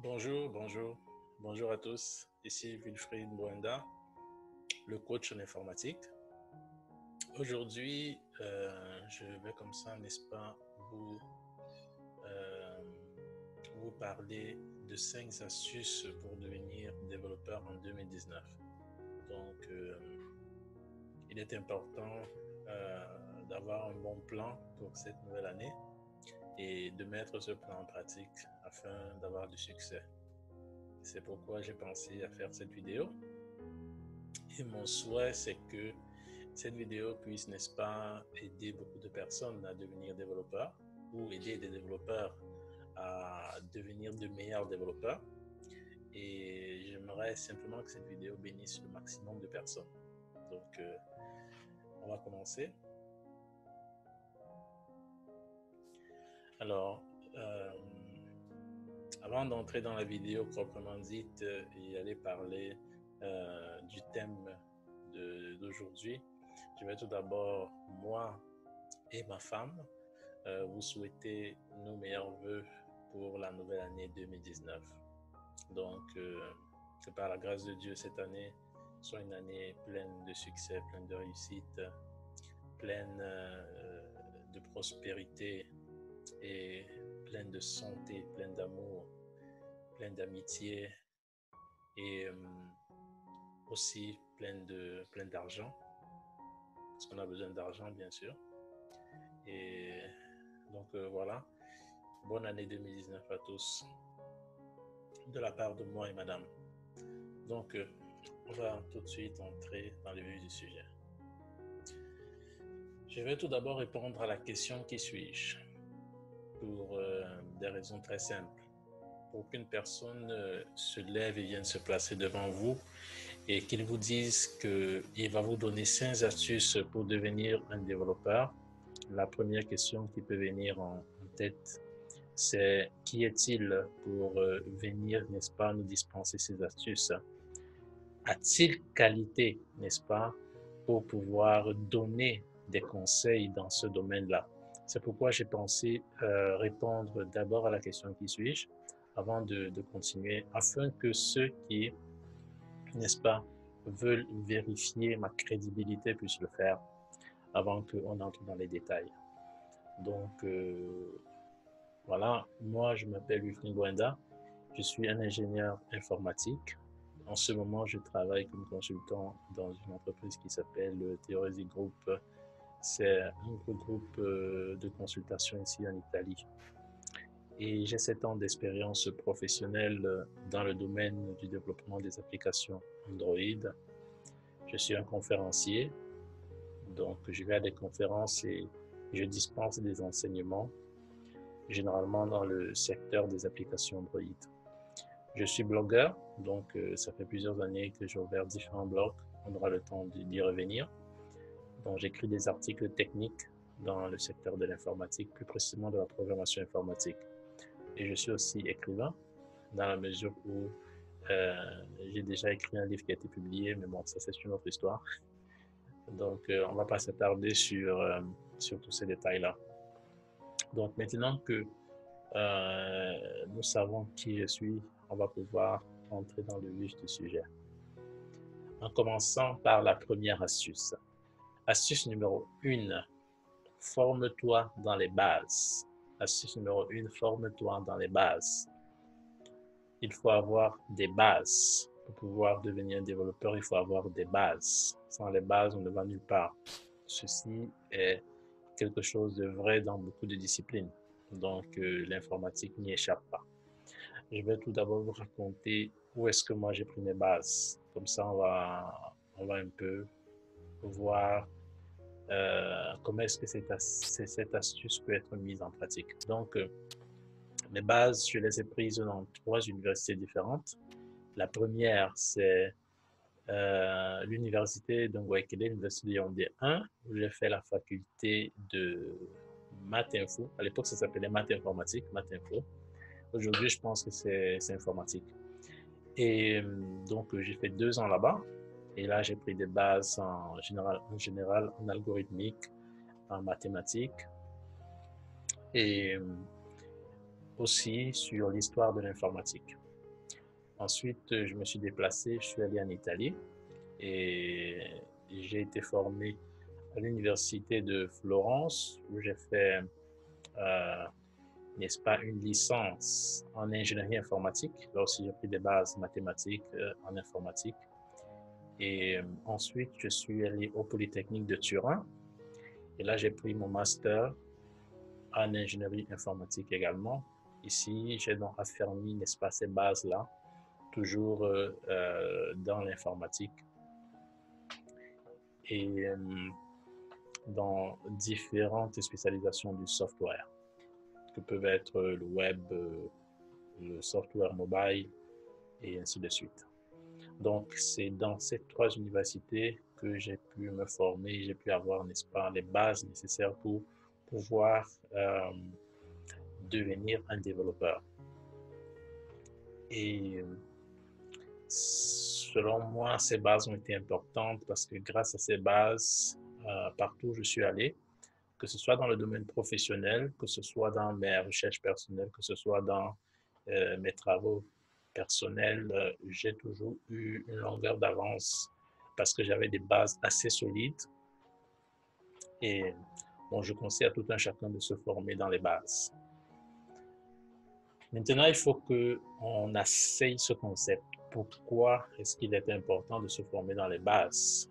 Bonjour à tous. Ici Wilfried Mbouenda, le coach en informatique. Aujourd'hui, je vais comme ça, n'est-ce pas, euh, vous parler de 5 astuces pour devenir développeur en 2019. Donc, il est important d'avoir un bon plan pour cette nouvelle année et de mettre ce plan en pratique afin d'avoir du succès. C'est pourquoi j'ai pensé à faire cette vidéo. Et mon souhait, c'est que cette vidéo puisse, n'est-ce pas, aider beaucoup de personnes à devenir développeurs ou aider des développeurs à devenir de meilleurs développeurs. Et j'aimerais simplement que cette vidéo bénisse le maximum de personnes. Donc, on va commencer. Alors, avant d'entrer dans la vidéo proprement dite et aller parler du thème d'aujourd'hui, je vais tout d'abord, moi et ma femme, vous souhaiter nos meilleurs voeux pour la nouvelle année 2019. Donc, que par la grâce de Dieu, cette année soit une année pleine de succès, pleine de réussite, pleine de prospérité et pleine de santé, pleine d'amour, pleine d'amitié et aussi pleine d'argent, parce qu'on a besoin d'argent, bien sûr. Et donc, voilà. Bonne année 2019 à tous, de la part de moi et madame. Donc, on va tout de suite entrer dans le vif du sujet. Je vais tout d'abord répondre à la question « Qui suis-je » pour des raisons très simples. Pour qu'une personne se lève et vienne se placer devant vous et qu'il vous dise qu'il va vous donner 5 astuces pour devenir un développeur, la première question qui peut venir en tête, c'est qui est-il pour venir, n'est-ce pas, nous dispenser ces astuces? A-t-il qualité, n'est-ce pas, pour pouvoir donner des conseils dans ce domaine-là? C'est pourquoi j'ai pensé répondre d'abord à la question qui suis-je avant de continuer, afin que ceux qui, n'est-ce pas, veulent vérifier ma crédibilité puissent le faire avant qu'on entre dans les détails. Donc, voilà, moi je m'appelle Wilfried Mbouenda, je suis un ingénieur informatique. En ce moment, je travaille comme consultant dans une entreprise qui s'appelle Theoresis Group. C'est un groupe de consultation ici en Italie. Et j'ai 7 ans d'expérience professionnelle dans le domaine du développement des applications Android. Je suis un conférencier, donc je vais à des conférences et je dispense des enseignements, généralement dans le secteur des applications Android. Je suis blogueur, donc ça fait plusieurs années que j'ai ouvert différents blogs, on aura le temps d'y revenir. Donc j'écris des articles techniques dans le secteur de l'informatique, plus précisément de la programmation informatique. Et je suis aussi écrivain, dans la mesure où j'ai déjà écrit un livre qui a été publié, mais bon, ça c'est une autre histoire. Donc on ne va pas s'attarder sur tous ces détails-là. Donc maintenant que nous savons qui je suis, on va pouvoir entrer dans le vif du sujet. En commençant par la première astuce. Astuce numéro 1, forme-toi dans les bases. Astuce numéro 1, forme-toi dans les bases. Il faut avoir des bases. Pour pouvoir devenir un développeur, il faut avoir des bases. Sans les bases, on ne va nulle part. Ceci est quelque chose de vrai dans beaucoup de disciplines. Donc, l'informatique n'y échappe pas. Je vais tout d'abord vous raconter où est-ce que moi j'ai pris mes bases. Comme ça, on va un peu voir comment est-ce que cette astuce peut être mise en pratique. Donc, mes bases, je les ai prises dans 3 universités différentes. La première, c'est l'université de Ngouaikele, l'université de Yaoundé 1, où j'ai fait la faculté de maths info. À l'époque, ça s'appelait maths informatique, maths info. Aujourd'hui, je pense que c'est informatique. Et donc, j'ai fait 2 ans là-bas. Et là, j'ai pris des bases en général, en algorithmique, en mathématiques et aussi sur l'histoire de l'informatique. Ensuite, je me suis déplacé, je suis allé en Italie et j'ai été formé à l'université de Florence où j'ai fait, euh, n'est-ce pas, une licence en ingénierie informatique. Là aussi, j'ai pris des bases mathématiques en informatique. Et ensuite, je suis allé au Polytechnique de Turin. Et là, j'ai pris mon master en ingénierie informatique également. Ici, j'ai donc affermi, n'est-ce pas, ces bases-là, toujours dans l'informatique et dans différentes spécialisations du software, que peuvent être le web, le software mobile et ainsi de suite. Donc, c'est dans ces trois universités que j'ai pu me former, j'ai pu avoir, n'est-ce pas, les bases nécessaires pour pouvoir devenir un développeur. Et selon moi, ces bases ont été importantes parce que grâce à ces bases, partout où je suis allé, que ce soit dans le domaine professionnel, que ce soit dans mes recherches personnelles, que ce soit dans mes travaux personnels, j'ai toujours eu une longueur d'avance parce que j'avais des bases assez solides. Et bon, je conseille à tout un chacun de se former dans les bases. Maintenant, il faut qu'on asseye ce concept. Pourquoi est-ce qu'il est important de se former dans les bases?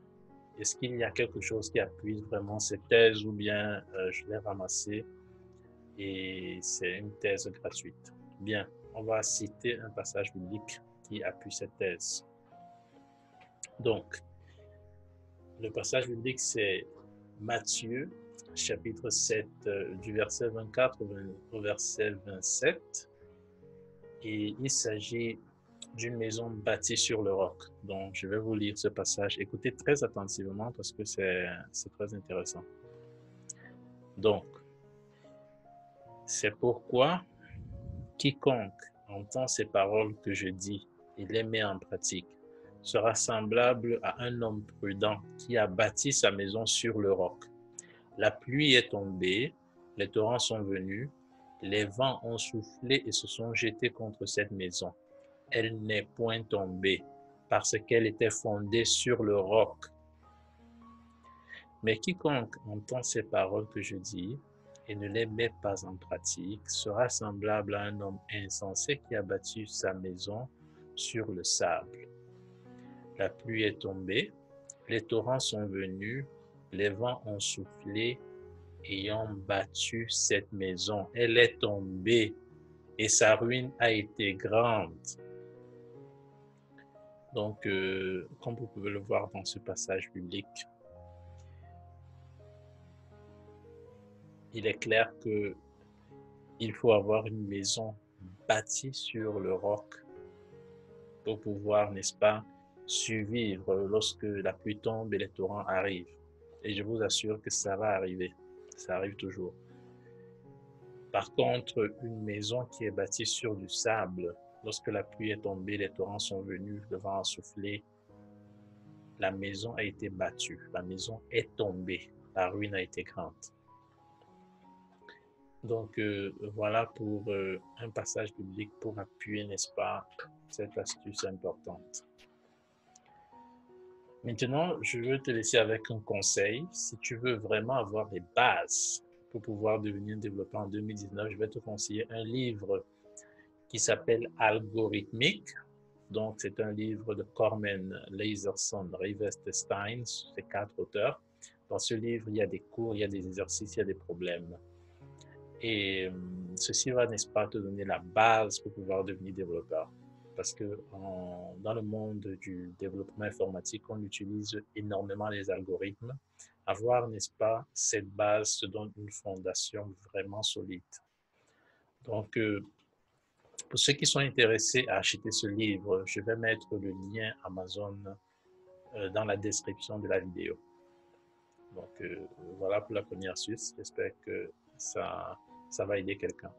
Est-ce qu'il y a quelque chose qui appuie vraiment cette thèse ou bien je l'ai ramassée et c'est une thèse gratuite? Bien, on va citer un passage biblique qui appuie cette thèse. Donc, le passage biblique, c'est Matthieu, chapitre 7, du verset 24 au verset 27. Et il s'agit d'une maison bâtie sur le roc. Donc, je vais vous lire ce passage. Écoutez très attentivement parce que c'est très intéressant. Donc, c'est pourquoi quiconque entend ces paroles que je dis et les met en pratique sera semblable à un homme prudent qui a bâti sa maison sur le roc. La pluie est tombée, les torrents sont venus, les vents ont soufflé et se sont jetés contre cette maison. Elle n'est point tombée parce qu'elle était fondée sur le roc. Mais quiconque entend ces paroles que je dis et ne les met pas en pratique sera semblable à un homme insensé qui a bâti sa maison sur le sable. La pluie est tombée, les torrents sont venus, les vents ont soufflé et ont battu cette maison. Elle est tombée et sa ruine a été grande. Donc, comme vous pouvez le voir dans ce passage biblique, il est clair que il faut avoir une maison bâtie sur le roc pour pouvoir, n'est-ce pas, survivre lorsque la pluie tombe et les torrents arrivent. Et je vous assure que ça va arriver. Ça arrive toujours. Par contre, une maison qui est bâtie sur du sable, lorsque la pluie est tombée, les torrents sont venus, le vent a soufflé, la maison a été battue, la maison est tombée, la ruine a été grande. Donc, voilà pour un passage biblique pour appuyer, n'est-ce pas, cette astuce importante. Maintenant, je veux te laisser avec un conseil. Si tu veux vraiment avoir les bases pour pouvoir devenir développeur en 2019, je vais te conseiller un livre qui s'appelle Algorithmique. Donc, c'est un livre de Cormen, Laserson, Rivest-Stein, c'est 4 auteurs. Dans ce livre, il y a des cours, il y a des exercices, il y a des problèmes. Et ceci va, n'est-ce pas, te donner la base pour pouvoir devenir développeur. Parce que dans le monde du développement informatique, on utilise énormément les algorithmes. Avoir, n'est-ce pas, cette base te donne une fondation vraiment solide. Donc, pour ceux qui sont intéressés à acheter ce livre, je vais mettre le lien Amazon dans la description de la vidéo. Donc, voilà pour la première astuce. J'espère que ça va aider quelqu'un.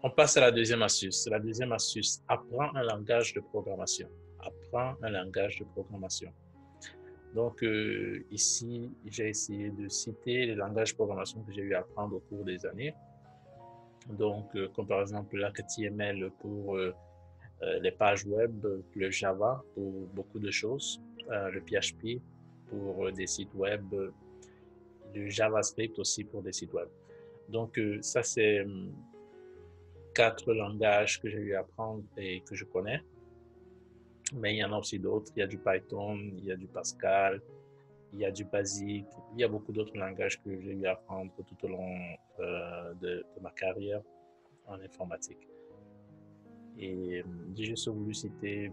On passe à la deuxième astuce. La deuxième astuce, apprends un langage de programmation. Apprends un langage de programmation. Donc, ici, j'ai essayé de citer les langages de programmation que j'ai eu à apprendre au cours des années. Donc, comme par exemple l'HTML pour les pages web, le Java pour beaucoup de choses, le PHP pour des sites web, le JavaScript aussi pour des sites web. Donc, ça, c'est 4 langages que j'ai eu à apprendre et que je connais. Mais il y en a aussi d'autres. Il y a du Python, il y a du Pascal, il y a du Basic. Il y a beaucoup d'autres langages que j'ai eu à apprendre tout au long de ma carrière en informatique. Et j'ai juste voulu citer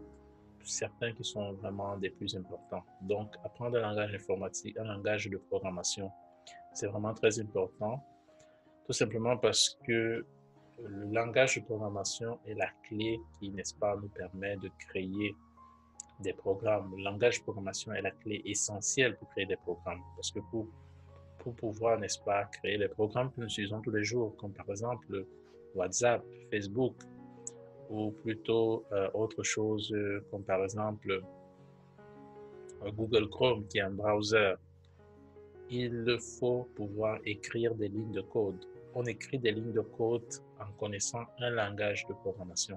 certains qui sont vraiment des plus importants. Donc, apprendre un langage informatique, un langage de programmation, c'est vraiment très important, tout simplement parce que le langage de programmation est la clé qui, n'est-ce pas, nous permet de créer des programmes. Le langage de programmation est la clé essentielle pour créer des programmes. Parce que pour pouvoir, n'est-ce pas, créer les programmes que nous utilisons tous les jours, comme par exemple WhatsApp, Facebook, ou plutôt autre chose comme par exemple Google Chrome qui est un browser, il faut pouvoir écrire des lignes de code. On écrit des lignes de code en connaissant un langage de programmation.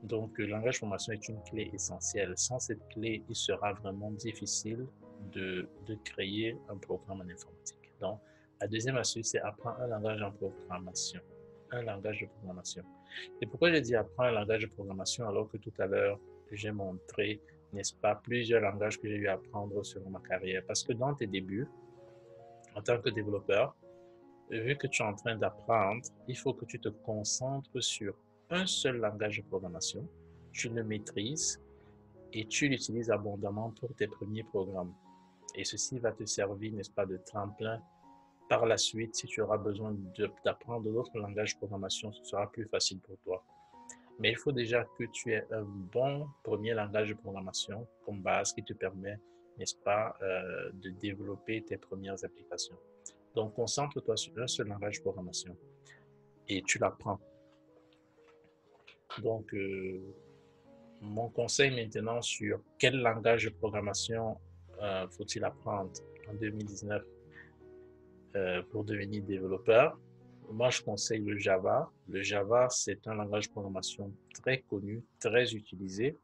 Donc, le langage de programmation est une clé essentielle. Sans cette clé, il sera vraiment difficile de créer un programme en informatique. Donc, la deuxième astuce, c'est apprendre un langage en programmation. Un langage de programmation. Et pourquoi j'ai dit apprendre un langage de programmation alors que tout à l'heure, j'ai montré, n'est-ce pas, plusieurs langages que j'ai eu à apprendre sur ma carrière? Parce que dans tes débuts, en tant que développeur, vu que tu es en train d'apprendre, il faut que tu te concentres sur un seul langage de programmation, tu le maîtrises et tu l'utilises abondamment pour tes premiers programmes. Et ceci va te servir, n'est-ce pas, de tremplin. Par la suite, si tu auras besoin d'apprendre d'autres langages de programmation, ce sera plus facile pour toi. Mais il faut déjà que tu aies un bon premier langage de programmation comme base qui te permet, n'est-ce pas, de développer tes premières applications. Donc, concentre-toi sur un seul langage de programmation et tu l'apprends. Donc, mon conseil maintenant sur quel langage de programmation faut-il apprendre en 2019 pour devenir développeur. Moi, je conseille le Java. Le Java, c'est un langage de programmation très connu, très utilisé.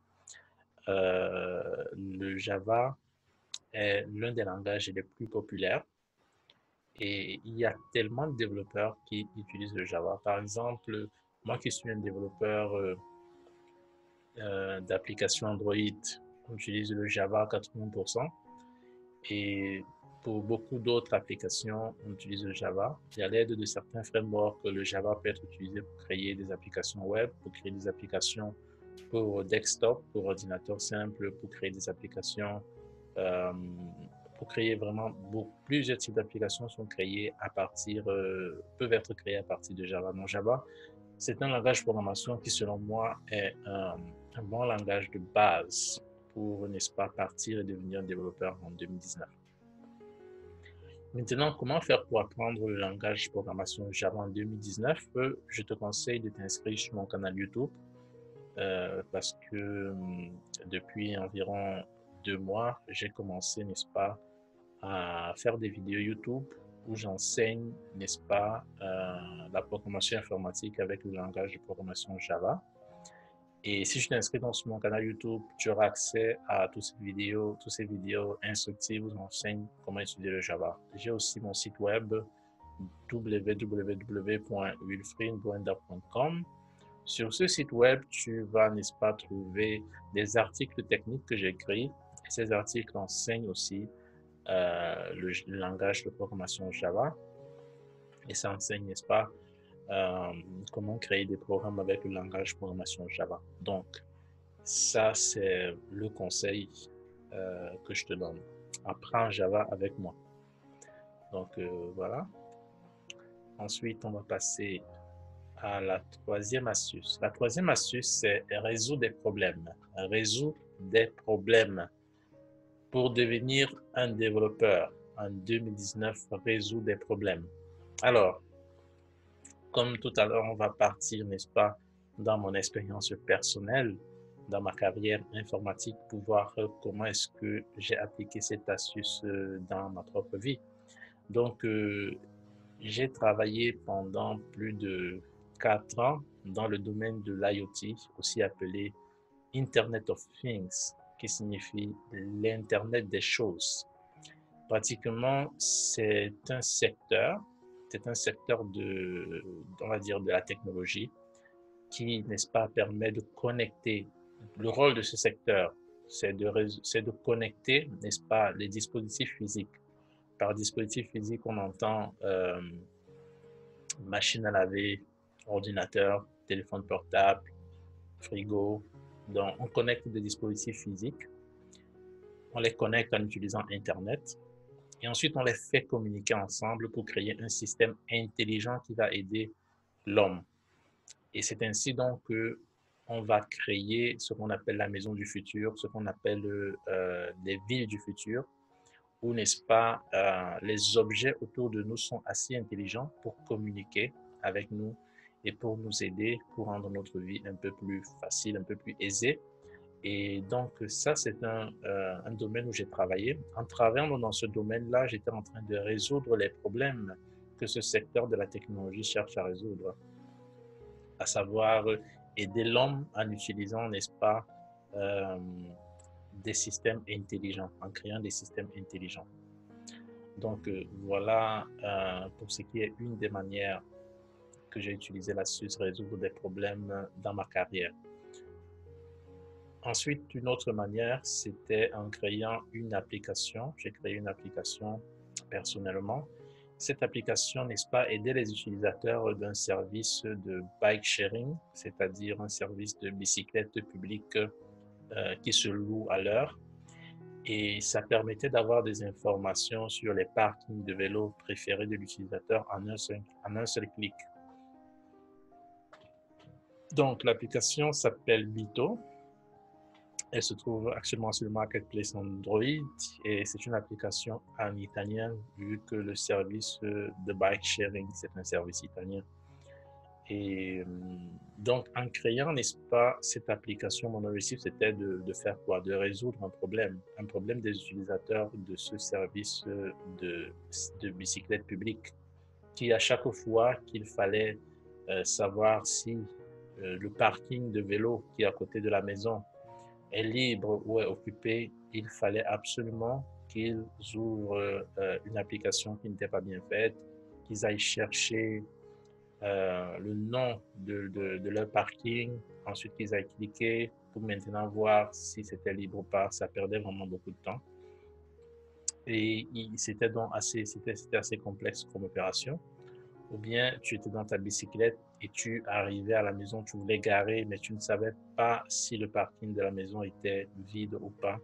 Le Java est l'un des langages les plus populaires et il y a tellement de développeurs qui utilisent le Java. Par exemple, moi qui suis un développeur d'applications Android, on utilise le Java à 80%. Et pour beaucoup d'autres applications, on utilise le Java. Et à l'aide de certains frameworks, le Java peut être utilisé pour créer des applications web, pour créer des applications pour desktop, pour ordinateur simple, pour créer des applications, euh, pour créer vraiment plusieurs types d'applications sont créées à partir, peuvent être créées à partir de Java. Donc Java, c'est un langage de programmation qui, selon moi, est un bon langage de base pour, n'est-ce pas, partir et devenir un développeur en 2019. Maintenant, comment faire pour apprendre le langage de programmation Java en 2019? Je te conseille de t'inscrire sur mon canal YouTube parce que depuis environ 2 mois, j'ai commencé, n'est-ce pas, à faire des vidéos YouTube où j'enseigne, n'est-ce pas, la programmation informatique avec le langage de programmation Java. Et si tu t'inscris sur mon canal YouTube, tu auras accès à toutes ces vidéos instructives où j'enseigne comment utiliser le Java. J'ai aussi mon site web www.wilfriedbruenda.com. Sur ce site web, tu vas, n'est-ce pas, trouver des articles techniques que j'écris. Et ces articles enseignent aussi le langage de programmation Java. Et ça enseigne, n'est-ce pas, comment créer des programmes avec le langage de programmation Java. Donc, ça, c'est le conseil que je te donne. Apprends Java avec moi. Donc, voilà. Ensuite, on va passer à la troisième astuce. La troisième astuce, c'est résoudre des problèmes. Résoudre des problèmes. Pour devenir un développeur en 2019, résoudre des problèmes. Alors, comme tout à l'heure, on va partir, n'est-ce pas, dans mon expérience personnelle, dans ma carrière informatique, pour voir comment est-ce que j'ai appliqué cette astuce dans ma propre vie. Donc, j'ai travaillé pendant plus de 4 ans dans le domaine de l'IoT, aussi appelé Internet of Things, qui signifie l'Internet des choses. Pratiquement, c'est un secteur de, on va dire, de la technologie qui, n'est-ce pas, permet de connecter. Le rôle de ce secteur, c'est de connecter, n'est-ce pas, les dispositifs physiques. Par dispositif physique, on entend machine à laver, ordinateur, téléphone portable, frigo. Donc, on connecte des dispositifs physiques, on les connecte en utilisant Internet et ensuite on les fait communiquer ensemble pour créer un système intelligent qui va aider l'homme. Et c'est ainsi donc que on va créer ce qu'on appelle la maison du futur, ce qu'on appelle les villes du futur, où, n'est-ce pas, les objets autour de nous sont assez intelligents pour communiquer avec nous et pour nous aider, pour rendre notre vie un peu plus facile, un peu plus aisée. Et donc, ça, c'est un domaine où j'ai travaillé. En travaillant dans ce domaine-là, j'étais en train de résoudre les problèmes que ce secteur de la technologie cherche à résoudre, à savoir aider l'homme en utilisant, n'est-ce pas, euh, des systèmes intelligents, en créant des systèmes intelligents. Donc, voilà pour ce qui est une des manières que j'ai utilisé l'astuce résoudre des problèmes dans ma carrière. Ensuite, une autre manière, c'était en créant une application. J'ai créé une application personnellement. Cette application, n'est-ce pas, aidait les utilisateurs d'un service de bike sharing, c'est-à-dire un service de bicyclette publique qui se loue à l'heure. Et ça permettait d'avoir des informations sur les parkings de vélos préférés de l'utilisateur en un seul clic. Donc, l'application s'appelle Bito. Elle se trouve actuellement sur le marketplace Android et c'est une application en italien vu que le service de bike sharing, c'est un service italien. Et donc, en créant, n'est-ce pas, cette application, mon objectif, c'était de faire quoi? De résoudre un problème des utilisateurs de ce service de bicyclette publique qui, à chaque fois qu'il fallait savoir si le parking de vélo qui est à côté de la maison est libre ou est occupé, il fallait absolument qu'ils ouvrent une application qui n'était pas bien faite, qu'ils aillent chercher le nom de leur parking, ensuite qu'ils aillent cliquer pour maintenant voir si c'était libre ou pas. Ça perdait vraiment beaucoup de temps. Et c'était donc c'était assez complexe comme opération. Ou bien tu étais dans ta bicyclette et tu arrivais à la maison, tu voulais garer, mais tu ne savais pas si le parking de la maison était vide ou pas.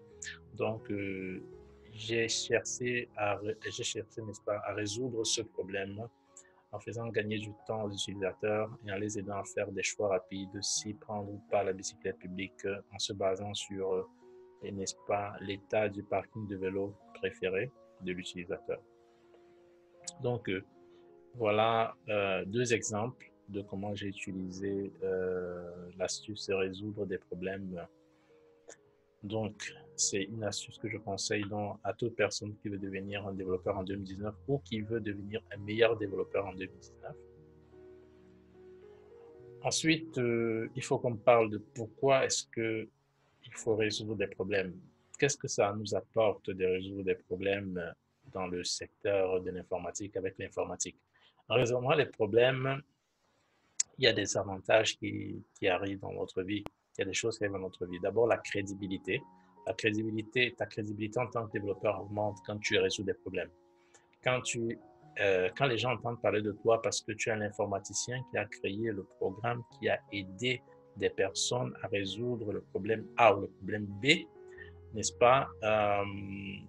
Donc, j'ai cherché, n'est-ce pas, à résoudre ce problème en faisant gagner du temps aux utilisateurs et en les aidant à faire des choix rapides, si prendre ou pas la bicyclette publique en se basant sur, n'est-ce pas, l'état du parking de vélo préféré de l'utilisateur. Donc, voilà deux exemples de comment j'ai utilisé l'astuce de résoudre des problèmes. Donc, c'est une astuce que je conseille donc à toute personne qui veut devenir un développeur en 2019 ou qui veut devenir un meilleur développeur en 2019. Ensuite, il faut qu'on parle de pourquoi est-ce que il faut résoudre des problèmes. Qu'est-ce que ça nous apporte de résoudre des problèmes dans le secteur de l'informatique avec l'informatique? En résolvant les problèmes, il y a des avantages qui arrivent dans notre vie. Il y a des choses qui arrivent dans notre vie. D'abord, la crédibilité. Ta crédibilité en tant que développeur augmente quand tu résous des problèmes. Quand quand les gens entendent parler de toi parce que tu es l'informaticien qui a créé le programme qui a aidé des personnes à résoudre le problème A ou le problème B, n'est-ce pas,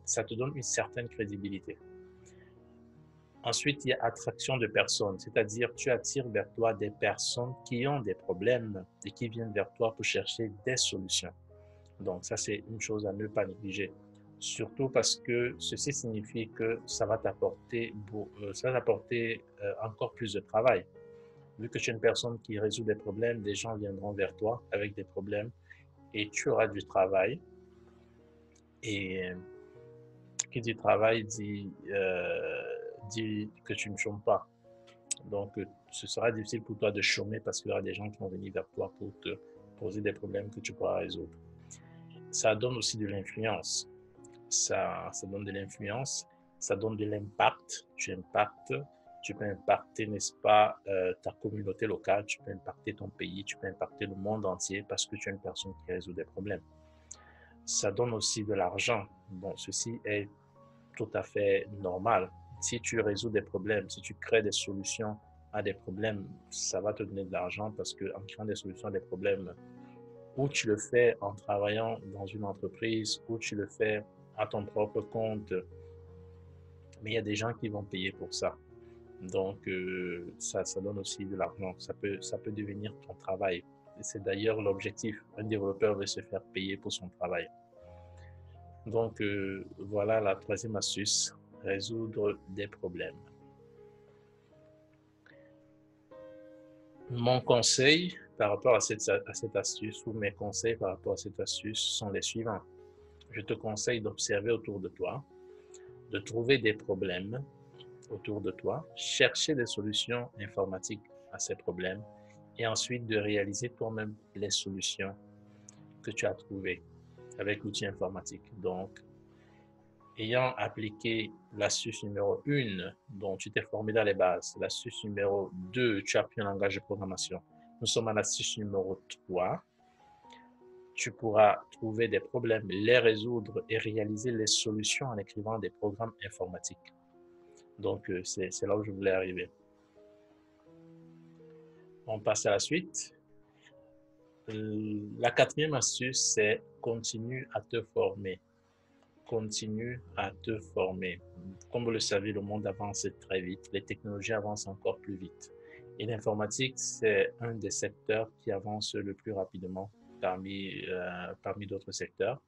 ça te donne une certaine crédibilité. Ensuite, il y a attraction de personnes, c'est-à-dire tu attires vers toi des personnes qui ont des problèmes et qui viennent vers toi pour chercher des solutions. Donc, ça, c'est une chose à ne pas négliger. Surtout parce que ceci signifie que ça va t'apporter encore plus de travail. Vu que tu es une personne qui résout des problèmes, des gens viendront vers toi avec des problèmes et tu auras du travail. Et qui dit travail dit que tu ne chômes pas. Donc, ce sera difficile pour toi de chômer parce qu'il y aura des gens qui vont venir vers toi pour te poser des problèmes que tu pourras résoudre. Ça donne aussi de l'influence. Ça donne de l'influence, ça donne de l'impact. Tu peux impacter, n'est-ce pas, ta communauté locale, tu peux impacter ton pays, tu peux impacter le monde entier parce que tu es une personne qui résout des problèmes. Ça donne aussi de l'argent. Bon, ceci est tout à fait normal. Si tu résous des problèmes, si tu crées des solutions à des problèmes, ça va te donner de l'argent parce que en créant des solutions à des problèmes, ou tu le fais en travaillant dans une entreprise, ou tu le fais à ton propre compte, mais il y a des gens qui vont payer pour ça. Donc, ça donne aussi de l'argent. Ça peut devenir ton travail. C'est d'ailleurs l'objectif. Un développeur veut se faire payer pour son travail. Donc, voilà la troisième astuce, résoudre des problèmes. Mon conseil par rapport à cette astuce, ou mes conseils par rapport à cette astuce sont les suivants. Je te conseille d'observer autour de toi, de trouver des problèmes autour de toi, chercher des solutions informatiques à ces problèmes et ensuite de réaliser toi-même les solutions que tu as trouvées avec l'outil informatique. Donc, ayant appliqué l'astuce numéro 1 dont tu t'es formé dans les bases, l'astuce numéro 2, tu as appris un langage de programmation. Nous sommes à l'astuce numéro 3. Tu pourras trouver des problèmes, les résoudre et réaliser les solutions en écrivant des programmes informatiques. Donc, c'est là où je voulais arriver. On passe à la suite. La quatrième astuce, c'est continue à te former. Continue à te former. Comme vous le savez, le monde avance très vite. Les technologies avancent encore plus vite. Et l'informatique, c'est un des secteurs qui avance le plus rapidement parmi d'autres secteurs.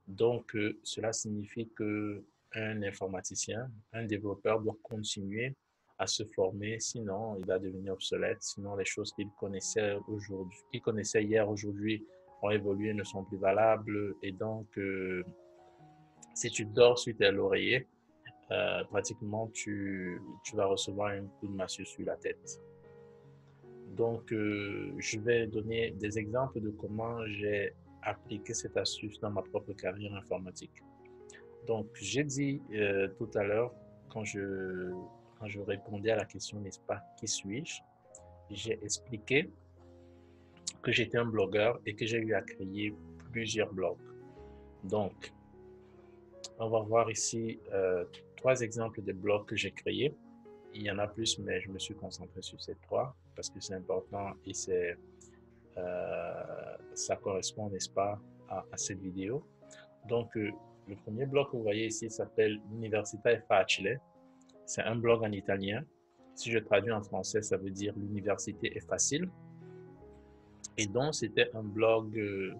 Donc, cela signifie qu'un informaticien, un développeur doit continuer à se former, sinon il va devenir obsolète, sinon les choses qu'il connaissait aujourd'hui, qu'il connaissait hier, aujourd'hui, ont évolué, ne sont plus valables. Et donc, si tu dors sur tes lauriers, pratiquement tu vas recevoir un coup de massue sur la tête. Donc, je vais donner des exemples de comment j'ai appliqué cette astuce dans ma propre carrière informatique. Donc, j'ai dit tout à l'heure, quand je répondais à la question, n'est-ce pas, qui suis-je? J'ai expliqué que j'étais un blogueur et que j'ai eu à créer plusieurs blogs. Donc, on va voir ici 3 exemples de blogs que j'ai créés. Il y en a plus, mais je me suis concentré sur ces 3 parce que c'est important et ça correspond, n'est-ce pas, à cette vidéo. Donc, le premier blog que vous voyez ici s'appelle L'Università è facile. C'est un blog en italien. Si je traduis en français, ça veut dire l'université est facile. Et donc, c'était un blog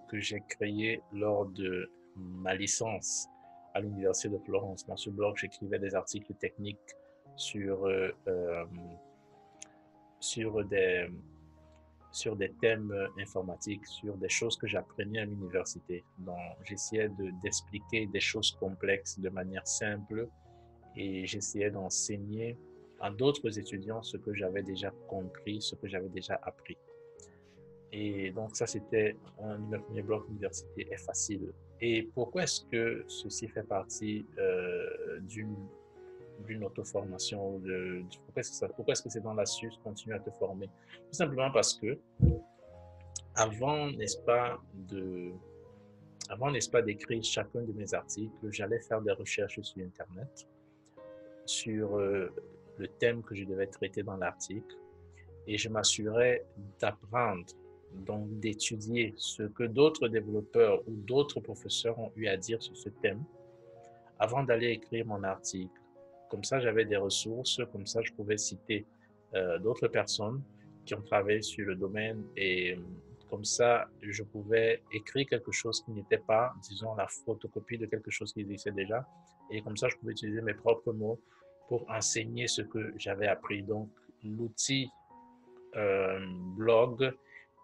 que j'ai créé lors de ma licence à l'Université de Florence. Dans ce blog, j'écrivais des articles techniques sur, sur des, sur des thèmes informatiques, sur des choses que j'apprenais à l'université. Donc, j'essayais d'expliquer des choses complexes de manière simple et j'essayais d'enseigner à d'autres étudiants ce que j'avais déjà compris, ce que j'avais déjà appris. Et donc, ça, c'était un de mes premiers blogs université est facile. Et pourquoi est-ce que ceci fait partie d'une auto-formation? Pourquoi est-ce que c'est dans l'astuce continue à te former? Tout simplement parce que avant, n'est-ce pas, d'écrire chacun de mes articles, j'allais faire des recherches sur Internet, sur le thème que je devais traiter dans l'article, et je m'assurais d'apprendre, donc d'étudier ce que d'autres développeurs ou d'autres professeurs ont eu à dire sur ce thème avant d'aller écrire mon article. Comme ça, j'avais des ressources, comme ça, je pouvais citer d'autres personnes qui ont travaillé sur le domaine et comme ça, je pouvais écrire quelque chose qui n'était pas, disons, la photocopie de quelque chose qui existait déjà. Et comme ça, je pouvais utiliser mes propres mots pour enseigner ce que j'avais appris. Donc, l'outil blog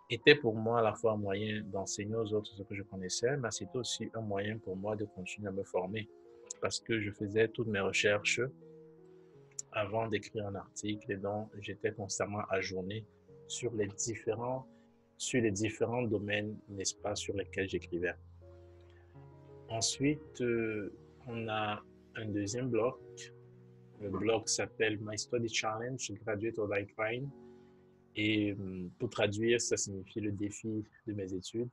était pour moi à la fois un moyen d'enseigner aux autres ce que je connaissais, mais c'était aussi un moyen pour moi de continuer à me former parce que je faisais toutes mes recherches avant d'écrire un article et donc j'étais constamment ajourné sur les différents domaines, n'est-ce pas, sur lesquels j'écrivais. Ensuite, on a un deuxième bloc. Le blog s'appelle My Study Challenge, Graduate or Die Trying. Et pour traduire, ça signifie le défi de mes études.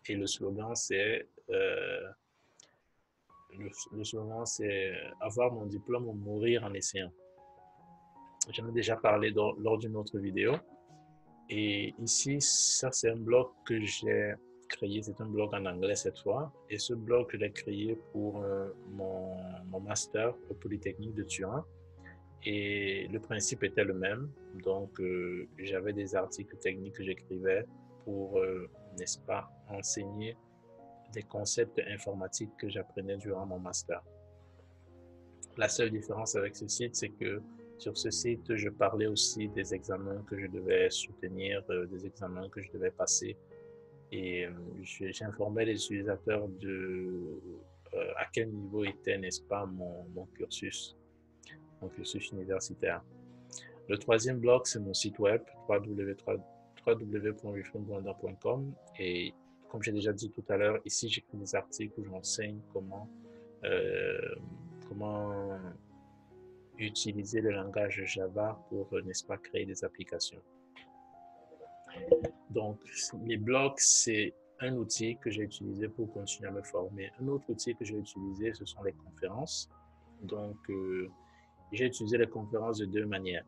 Et le slogan, c'est avoir mon diplôme ou mourir en essayant. J'en ai déjà parlé lors d'une autre vidéo. Et ici, ça c'est un blog que j'ai créé, c'est un blog en anglais cette fois. Et ce blog, je l'ai créé pour mon master au Polytechnique de Turin. Et le principe était le même. Donc, j'avais des articles techniques que j'écrivais pour, n'est-ce pas, enseigner des concepts informatiques que j'apprenais durant mon master. La seule différence avec ce site, c'est que sur ce site, je parlais aussi des examens que je devais soutenir, des examens que je devais passer. Et j'informais les utilisateurs de à quel niveau était, n'est-ce pas, mon cursus universitaire. Le troisième bloc, c'est mon site web, www.wifremblanda.com. Et comme j'ai déjà dit tout à l'heure, ici, j'écris des articles où j'enseigne comment utiliser le langage Java pour, n'est-ce pas, créer des applications. Donc, les blogs, c'est un outil que j'ai utilisé pour continuer à me former. Un autre outil que j'ai utilisé, ce sont les conférences. Donc, j'ai utilisé les conférences de deux manières.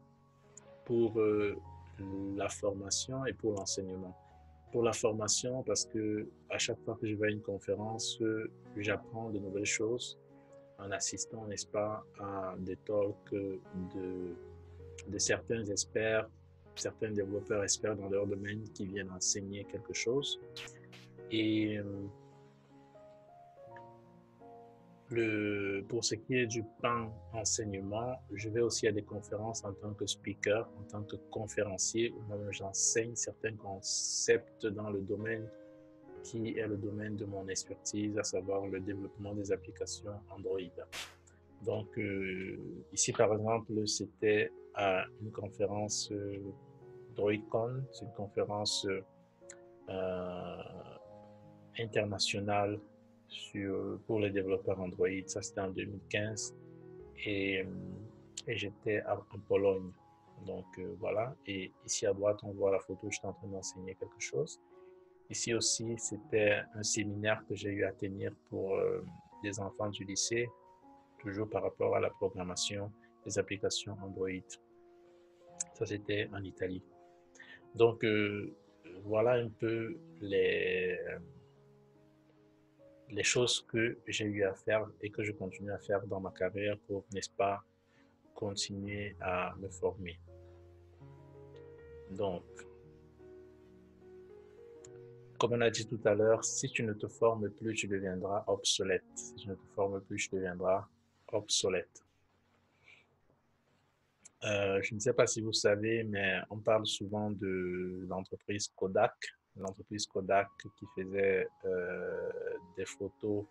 Pour la formation et pour l'enseignement. Pour la formation, parce que à chaque fois que je vais à une conférence, j'apprends de nouvelles choses en assistant, n'est-ce pas, à des talks de certains experts, certains développeurs experts dans leur domaine qui viennent enseigner quelque chose. Et pour ce qui est du pan enseignement, je vais aussi à des conférences en tant que speaker, en tant que conférencier, où j'enseigne certains concepts dans le domaine qui est le domaine de mon expertise, à savoir le développement des applications Android. Donc, ici, par exemple, c'était à une conférence DroidCon, c'est une conférence internationale pour les développeurs Android. Ça, c'était en 2015. Et j'étais en Pologne. Donc, voilà. Et ici, à droite, on voit la photo, je suis en train d'enseigner quelque chose. Ici aussi, c'était un séminaire que j'ai eu à tenir pour des enfants du lycée, toujours par rapport à la programmation des applications Android. Ça, c'était en Italie. Donc, voilà un peu les choses que j'ai eu à faire et que je continue à faire dans ma carrière pour, n'est-ce pas, continuer à me former. Donc, comme on a dit tout à l'heure, si tu ne te formes plus, tu deviendras obsolète. Si tu ne te formes plus, tu deviendras obsolète. Je ne sais pas si vous savez, mais on parle souvent de l'entreprise Kodak. L'entreprise Kodak qui faisait des photos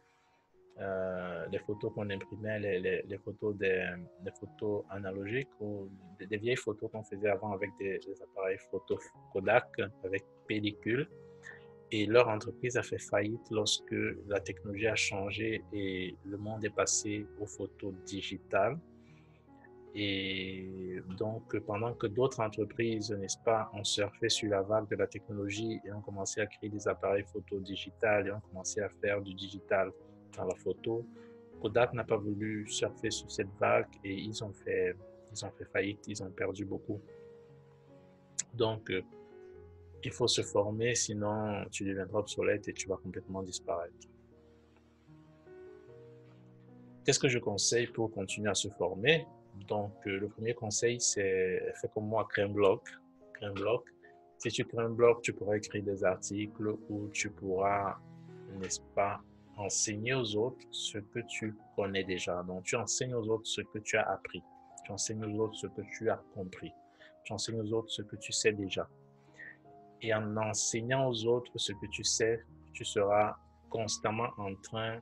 qu'on imprimait, les photos analogiques ou des vieilles photos qu'on faisait avant avec des appareils photo Kodak avec pellicule. Et leur entreprise a fait faillite lorsque la technologie a changé et le monde est passé aux photos digitales. Et donc, pendant que d'autres entreprises, n'est-ce pas, ont surfé sur la vague de la technologie et ont commencé à créer des appareils photo digital et ont commencé à faire du digital dans la photo, Kodak n'a pas voulu surfer sur cette vague et ils ont fait faillite, ils ont perdu beaucoup. Donc, il faut se former, sinon tu deviendras obsolète et tu vas complètement disparaître. Qu'est-ce que je conseille pour continuer à se former? Donc, le premier conseil, c'est fais comme moi, crée un blog. Crée un blog. Si tu crées un blog, tu pourras écrire des articles où tu pourras, n'est-ce pas, enseigner aux autres ce que tu connais déjà. Donc, tu enseignes aux autres ce que tu as appris. Tu enseignes aux autres ce que tu as compris. Tu enseignes aux autres ce que tu sais déjà. Et en enseignant aux autres ce que tu sais, tu seras constamment en train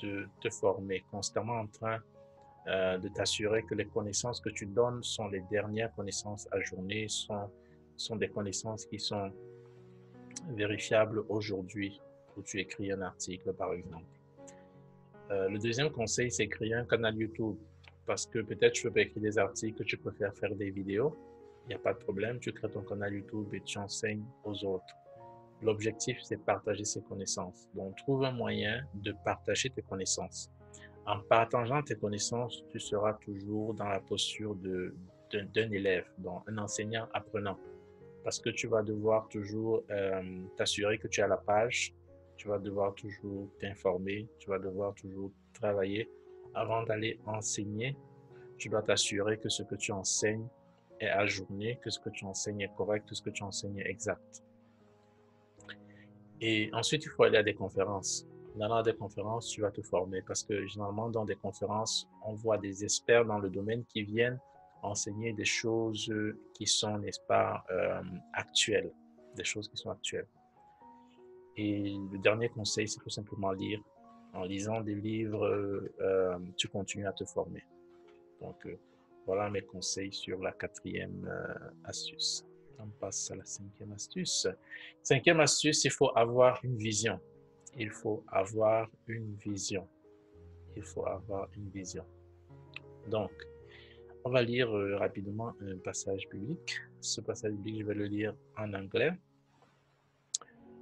de te former, constamment en train de t'assurer que les connaissances que tu donnes sont les dernières connaissances ajournées, sont des connaissances qui sont vérifiables aujourd'hui, où tu écris un article, par exemple. Le deuxième conseil, c'est créer un canal YouTube. Parce que peut-être tu peux pas écrire des articles, tu préfères faire des vidéos. Il n'y a pas de problème, tu crées ton canal YouTube et tu enseignes aux autres. L'objectif, c'est de partager ses connaissances. Donc, trouve un moyen de partager tes connaissances. En partageant tes connaissances, tu seras toujours dans la posture d'un élève, donc un enseignant apprenant. Parce que tu vas devoir toujours t'assurer que tu es à la page, tu vas devoir toujours t'informer, tu vas devoir toujours travailler. Avant d'aller enseigner, tu dois t'assurer que ce que tu enseignes est ajourné, que ce que tu enseignes est correct, que ce que tu enseignes est exact. Et ensuite, il faut aller à des conférences. En allant à des conférences, tu vas te former parce que généralement, dans des conférences, on voit des experts dans le domaine qui viennent enseigner des choses qui sont, n'est-ce pas, actuelles, des choses qui sont actuelles. Et le dernier conseil, c'est tout simplement lire. En lisant des livres, tu continues à te former. Donc, voilà mes conseils sur la quatrième astuce. On passe à la cinquième astuce. Cinquième astuce, il faut avoir une vision. Il faut avoir une vision. Il faut avoir une vision. Donc, on va lire rapidement un passage biblique. Ce passage biblique, je vais le lire en anglais.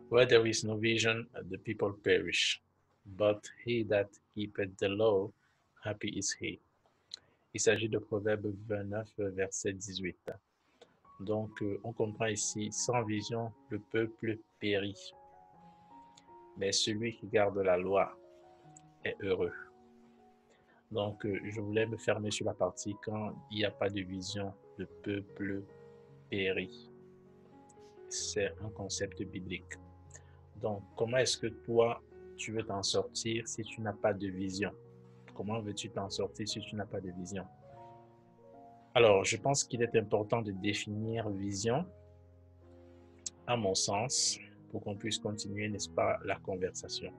Where there is no vision, the people perish. But he that keepeth the law, happy is he. Il s'agit de Proverbe 29, verset 18. Donc, on comprend ici, sans vision, le peuple périt. Mais celui qui garde la loi est heureux. Donc, je voulais me fermer sur la partie quand il n'y a pas de vision, le peuple périt. C'est un concept biblique. Donc, comment est-ce que toi, tu veux t'en sortir si tu n'as pas de vision? Comment veux-tu t'en sortir si tu n'as pas de vision? Alors, je pense qu'il est important de définir vision, à mon sens, pour qu'on puisse continuer, n'est-ce pas, la conversation.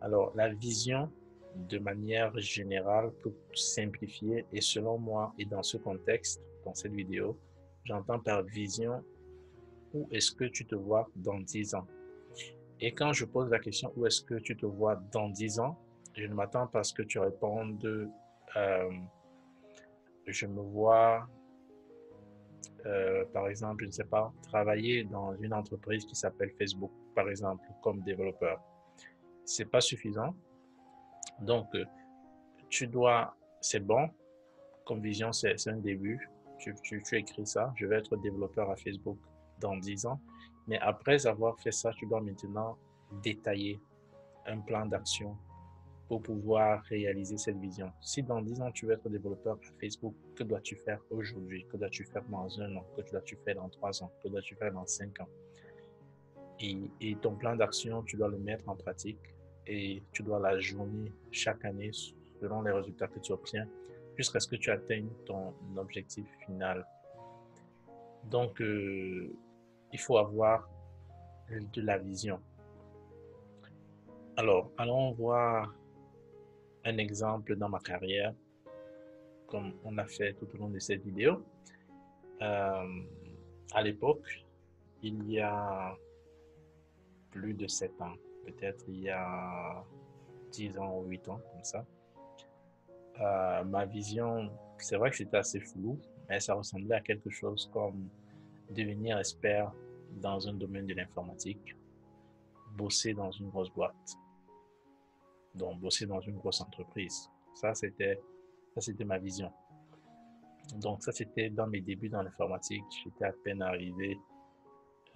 Alors, la vision, de manière générale, pour simplifier, et selon moi, et dans ce contexte, dans cette vidéo, j'entends par vision, où est-ce que tu te vois dans 10 ans? Et quand je pose la question, où est-ce que tu te vois dans 10 ans? Je ne m'attends pas à ce que tu répondes, je me vois, par exemple, je ne sais pas, travailler dans une entreprise qui s'appelle Facebook, par exemple, comme développeur. C'est pas suffisant. Donc, tu dois, c'est bon, comme vision, c'est un début. Tu écris ça, je vais être développeur à Facebook dans 10 ans. Mais après avoir fait ça, tu dois maintenant détailler un plan d'action pour pouvoir réaliser cette vision. Si dans 10 ans, tu veux être développeur à Facebook, que dois-tu faire aujourd'hui? Que dois-tu faire dans 1 an? Que dois-tu faire dans 3 ans? Que dois-tu faire dans 5 ans? Et ton plan d'action, tu dois le mettre en pratique et tu dois l'ajourner chaque année selon les résultats que tu obtiens jusqu'à ce que tu atteignes ton objectif final. Donc, il faut avoir de la vision. Alors, allons voir un exemple dans ma carrière, comme on a fait tout au long de cette vidéo. À l'époque, il y a plus de 7 ans, peut-être il y a 10 ans ou 8 ans, comme ça. Ma vision, c'est vrai que c'était assez flou, mais ça ressemblait à quelque chose comme devenir expert dans un domaine de l'informatique, bosser dans une grosse boîte, donc bosser dans une grosse entreprise. Ça, c'était ma vision. Donc ça, c'était dans mes débuts dans l'informatique. J'étais à peine arrivé,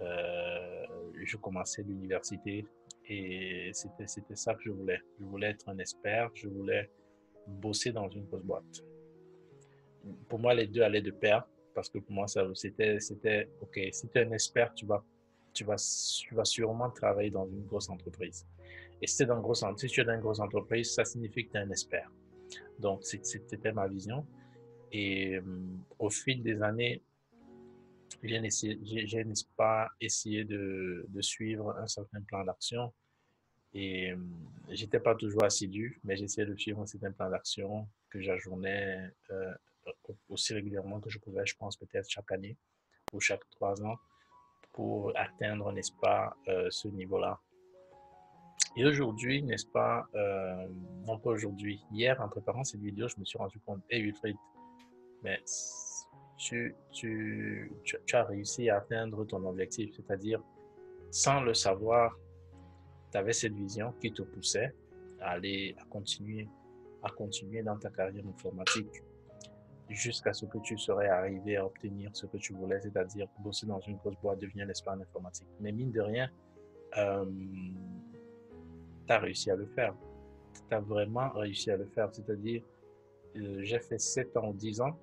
je commençais l'université et c'était ça que je voulais. Je voulais être un expert, je voulais bosser dans une grosse boîte. Pour moi, les deux allaient de pair parce que pour moi, c'était, ok, si tu es un expert, tu vas sûrement travailler dans une grosse entreprise. Et si, si tu es dans une grosse entreprise, ça signifie que tu es un expert. Donc, c'était ma vision. Et au fil des années, j'ai, n'est-ce pas, essayé de suivre un certain plan d'action. Et j'étais pas toujours assidu, mais j'essayais de suivre un certain plan d'action que j'ajournais aussi régulièrement que je pouvais, je pense peut-être chaque année ou chaque 3 ans pour atteindre, n'est-ce pas, ce niveau-là. Et aujourd'hui, n'est-ce pas, non pas aujourd'hui, hier en préparant cette vidéo, je me suis rendu compte, hey Wilfried, mais tu as réussi à atteindre ton objectif, c'est-à-dire sans le savoir, tu avais cette vision qui te poussait à aller, à continuer dans ta carrière informatique jusqu'à ce que tu serais arrivé à obtenir ce que tu voulais, c'est-à-dire bosser dans une grosse boîte, devenir un expert en informatique. Mais mine de rien, euh, tu as réussi à le faire. Tu as vraiment réussi à le faire. C'est-à-dire, j'ai fait 7 ans ou 10 ans.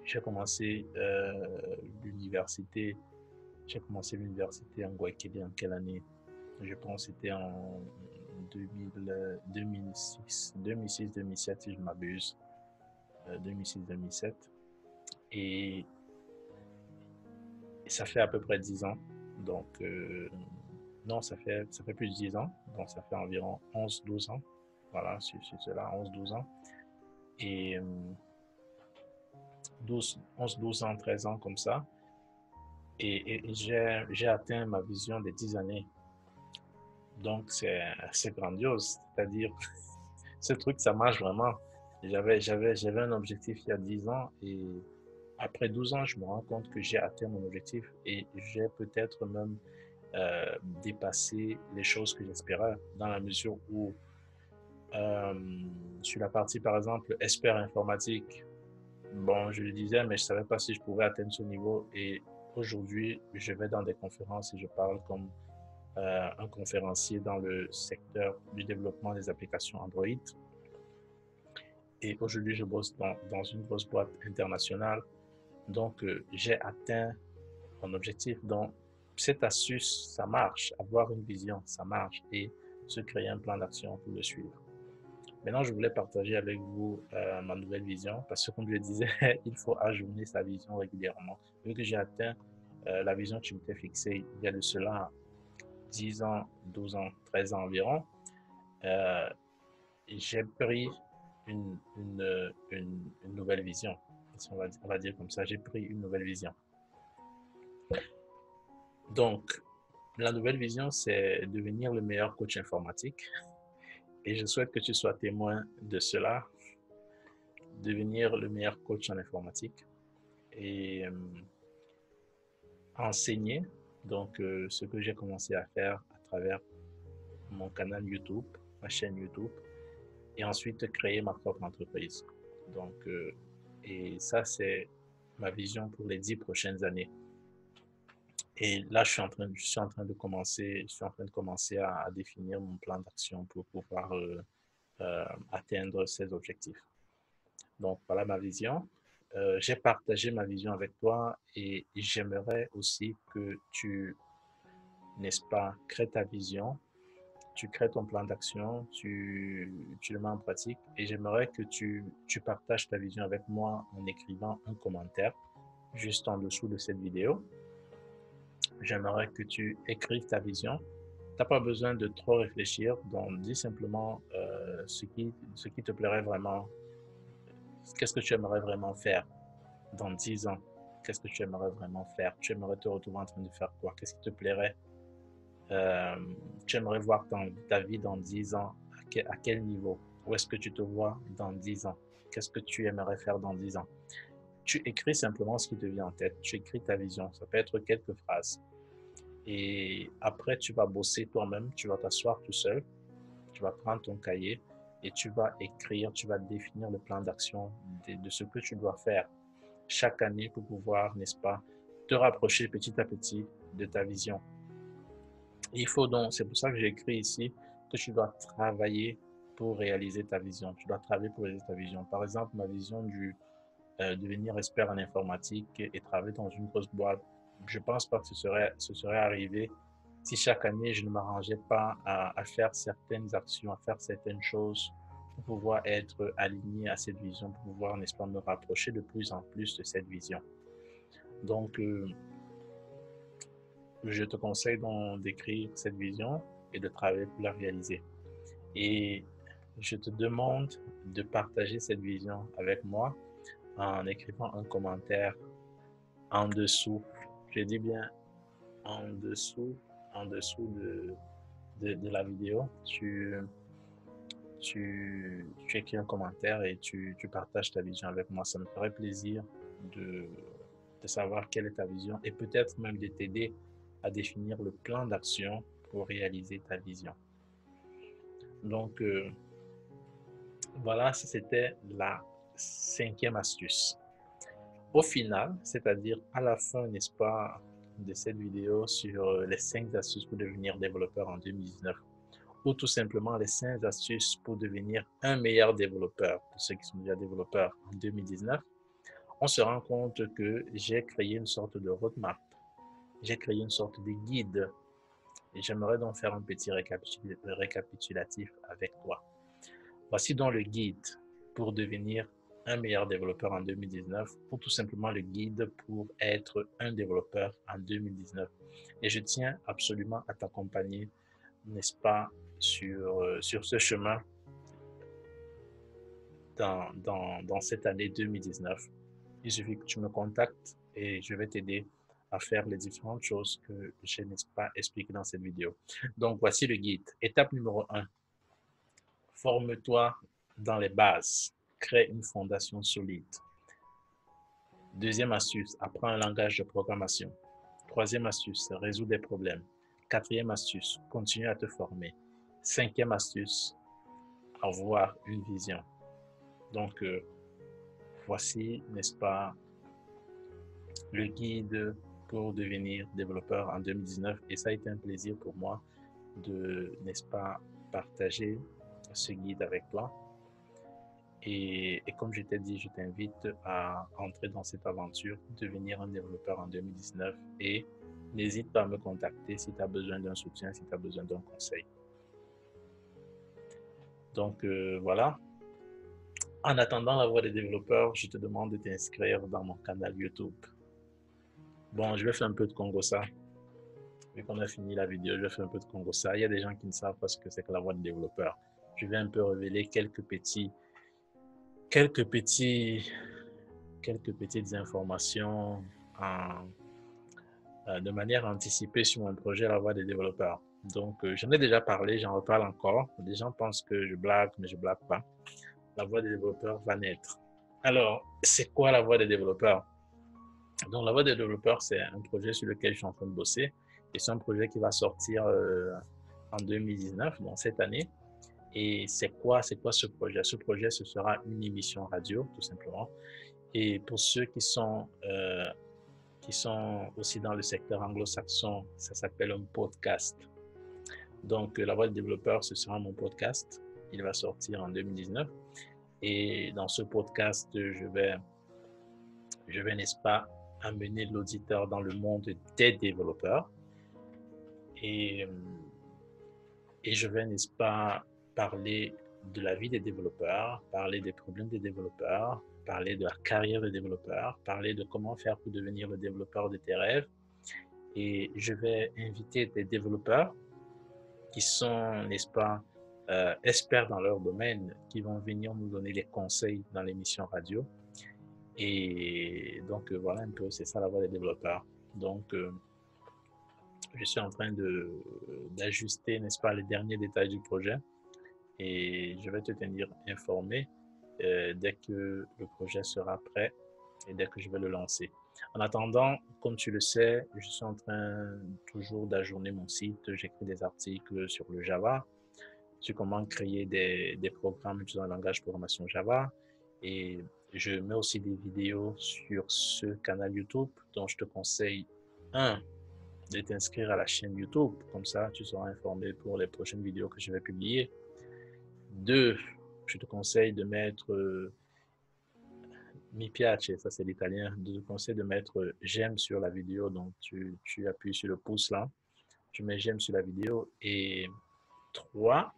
J'ai commencé l'université. J'ai commencé l'université en Guayaquil en quelle année? Je pense que c'était en 2006, 2007 si je ne m'abuse. 2006-2007. Et ça fait à peu près 10 ans. Donc, non, ça fait plus de 10 ans. Donc, ça fait environ 11-12 ans. Voilà, sur cela, 11-12 ans. Et 11-12 ans, 13 ans comme ça. Et j'ai atteint ma vision des 10 années. Donc, c'est grandiose. C'est-à-dire, ce truc, ça marche vraiment. J'avais un objectif il y a 10 ans et après 12 ans, je me rends compte que j'ai atteint mon objectif et j'ai peut-être même dépassé les choses que j'espérais dans la mesure où euh, sur la partie, par exemple, expert informatique, bon, je le disais, mais je ne savais pas si je pouvais atteindre ce niveau et aujourd'hui, je vais dans des conférences et je parle comme un conférencier dans le secteur du développement des applications Android. Et aujourd'hui, je bosse dans une grosse boîte internationale. Donc, j'ai atteint mon objectif. Donc, cette astuce, ça marche. Avoir une vision, ça marche. Et se créer un plan d'action pour le suivre. Maintenant, je voulais partager avec vous ma nouvelle vision parce que, comme je le disais, il faut ajourner sa vision régulièrement. Vu que j'ai atteint la vision que je m'étais fixée il y a de cela 10 ans, 12 ans, 13 ans environ, euh, j'ai pris une nouvelle vision. On va dire comme ça, j'ai pris une nouvelle vision. Donc, la nouvelle vision, c'est devenir le meilleur coach informatique. Et je souhaite que tu sois témoin de cela, devenir le meilleur coach en informatique et enseigner. Donc, ce que j'ai commencé à faire à travers mon canal YouTube, ma chaîne YouTube, et ensuite créer ma propre entreprise. Donc, et ça, c'est ma vision pour les 10 prochaines années. Et là, je suis en train de commencer à définir mon plan d'action pour pouvoir atteindre ces objectifs. Donc, voilà ma vision. J'ai partagé ma vision avec toi et j'aimerais aussi que tu, n'est-ce pas, crées ta vision, tu crées ton plan d'action, tu le mets en pratique et j'aimerais que tu partages ta vision avec moi en écrivant un commentaire juste en dessous de cette vidéo. J'aimerais que tu écrives ta vision. Tu n'as pas besoin de trop réfléchir, donc dis simplement ce qui te plairait vraiment. Qu'est-ce que tu aimerais vraiment faire dans 10 ans? Qu'est-ce que tu aimerais vraiment faire? Tu aimerais te retrouver en train de faire quoi? Qu'est-ce qui te plairait? Euh, Tu aimerais voir ta vie dans 10 ans? À quel niveau? Où est-ce que tu te vois dans 10 ans? Qu'est-ce que tu aimerais faire dans 10 ans? Tu écris simplement ce qui te vient en tête. Tu écris ta vision. Ça peut être quelques phrases. Et après, tu vas bosser toi-même. Tu vas t'asseoir tout seul. Tu vas prendre ton cahier et tu vas écrire, tu vas définir le plan d'action de ce que tu dois faire chaque année pour pouvoir, n'est-ce pas, te rapprocher petit à petit de ta vision. Il faut donc, c'est pour ça que j'ai écrit ici que tu dois travailler pour réaliser ta vision. Tu dois travailler pour réaliser ta vision. Par exemple, ma vision du devenir expert en informatique et travailler dans une grosse boîte, je ne pense pas que ce serait arrivé si chaque année je ne m'arrangeais pas à faire certaines actions, à faire certaines choses pour pouvoir être aligné à cette vision, pour pouvoir, n'est-ce pas, me rapprocher de plus en plus de cette vision. Donc, je te conseille donc d'écrire cette vision et de travailler pour la réaliser. Et je te demande de partager cette vision avec moi en écrivant un commentaire en dessous. Je dis bien en dessous, de la vidéo. Tu écris un commentaire et tu partages ta vision avec moi. Ça me ferait plaisir de, de savoir quelle est ta vision et peut-être même de t'aider à définir le plan d'action pour réaliser ta vision. Donc, voilà, c'était la 5e astuce. Au final, c'est-à-dire à la fin, n'est-ce pas, de cette vidéo sur les 5 astuces pour devenir développeur en 2019, ou tout simplement les 5 astuces pour devenir un meilleur développeur, pour ceux qui sont déjà développeurs en 2019, on se rend compte que j'ai créé une sorte de roadmap, j'ai créé une sorte de guide, et j'aimerais donc faire un petit récapitulatif avec toi. Voici donc le guide pour devenir un meilleur développeur en 2019 ou tout simplement le guide pour être un développeur en 2019. Et je tiens absolument à t'accompagner, n'est-ce pas, sur ce chemin dans cette année 2019. Il suffit que tu me contactes et je vais t'aider à faire les différentes choses que je n'ai pas expliquées dans cette vidéo. Donc, voici le guide. Étape numéro 1. Forme-toi dans les bases. Crée une fondation solide. Deuxième astuce, apprends un langage de programmation. Troisième astuce, résous des problèmes. Quatrième astuce, continue à te former. Cinquième astuce, avoir une vision. Donc, voici, n'est-ce pas, le guide pour devenir développeur en 2019. Et ça a été un plaisir pour moi de, n'est-ce pas, partager ce guide avec toi. Et comme je t'ai dit, je t'invite à entrer dans cette aventure, devenir un développeur en 2019 et n'hésite pas à me contacter si tu as besoin d'un soutien, si tu as besoin d'un conseil. Donc voilà. En attendant la voix des développeurs, je te demande de t'inscrire dans mon canal YouTube. Bon, je vais faire un peu de Congossa. Vu qu'on a fini la vidéo, je vais faire un peu de Congossa. Il y a des gens qui ne savent pas ce que c'est que la voix des développeurs. Je vais un peu révéler quelques petites informations de manière anticipée sur mon projet La Voix des développeurs. Donc, j'en ai déjà parlé, j'en reparle encore. Les gens pensent que je blague, mais je blague pas. La Voix des développeurs va naître. Alors, c'est quoi La Voix des développeurs? Donc, La Voix des développeurs, c'est un projet sur lequel je suis en train de bosser. Et c'est un projet qui va sortir en 2019, donc cette année. Et c'est quoi ce projet? Ce projet, ce sera une émission radio, tout simplement. Et pour ceux qui sont aussi dans le secteur anglo-saxon, ça s'appelle un podcast. Donc, La Voix des développeurs, ce sera mon podcast. Il va sortir en 2019. Et dans ce podcast, je vais, n'est-ce pas, amener l'auditeur dans le monde des développeurs. Et je vais, n'est-ce pas, parler de la vie des développeurs, parler des problèmes des développeurs, parler de la carrière des développeurs, parler de comment faire pour devenir le développeur de tes rêves. Et je vais inviter des développeurs qui sont, n'est-ce pas, experts dans leur domaine, qui vont venir nous donner des conseils dans l'émission radio. Et donc, voilà un peu, c'est ça la voix des développeurs. Donc, je suis en train d'ajuster, n'est-ce pas, les derniers détails du projet. Et je vais te tenir informé dès que le projet sera prêt et dès que je vais le lancer. En attendant, comme tu le sais, je suis en train toujours d'ajourner mon site. J'écris des articles sur le Java, sur comment créer des programmes utilisant le langage de programmation Java. Et je mets aussi des vidéos sur ce canal YouTube. Donc, je te conseille, de t'inscrire à la chaîne YouTube. Comme ça, tu seras informé pour les prochaines vidéos que je vais publier. 2, je te conseille de mettre mi piace, ça c'est l'italien. Je te conseille de mettre j'aime sur la vidéo. Donc tu appuies sur le pouce là, tu mets j'aime sur la vidéo. Et 3,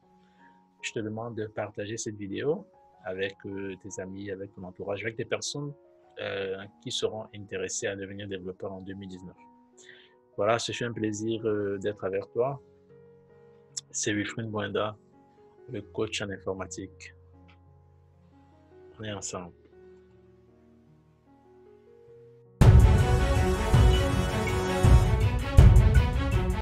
je te demande de partager cette vidéo avec tes amis, avec ton entourage, avec des personnes qui seront intéressées à devenir développeurs en 2019. Voilà, ce fut un plaisir d'être avec toi. C'est Wilfried Boinda, le coach en informatique. On est ensemble.